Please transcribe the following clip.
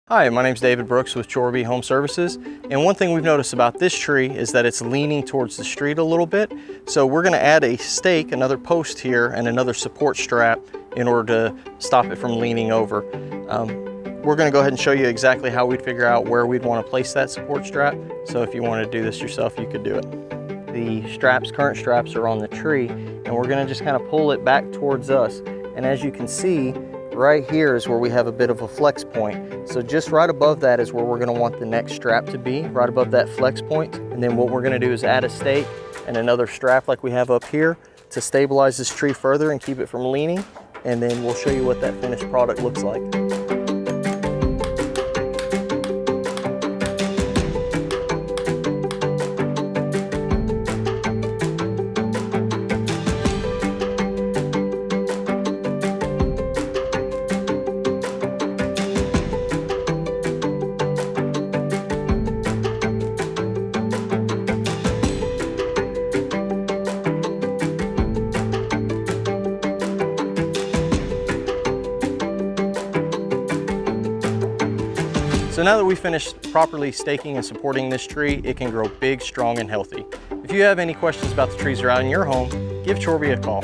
Hi, my name is David Brooks with Chorbie Home Services, and one thing we've noticed about this tree is that it's leaning towards the street a little bit. So we're going to add a stake, another post here, and another support strap in order to stop it from leaning over. We're going to go ahead and show you exactly how we'd figure out where we'd want to place that support strap. So if you want to do this yourself, you could do it. The current straps are on the tree, and we're going to just kind of pull it back towards us. And as you can see, right here is where we have a bit of a flex point. So just right above that is where we're going to want the next strap to be, right above that flex point. And then what we're going to do is add a stake and another strap like we have up here to stabilize this tree further and keep it from leaning. And then we'll show you what that finished product looks like. So now that we've finished properly staking and supporting this tree, it can grow big, strong, and healthy. If you have any questions about the trees around your home, give Chorbie a call.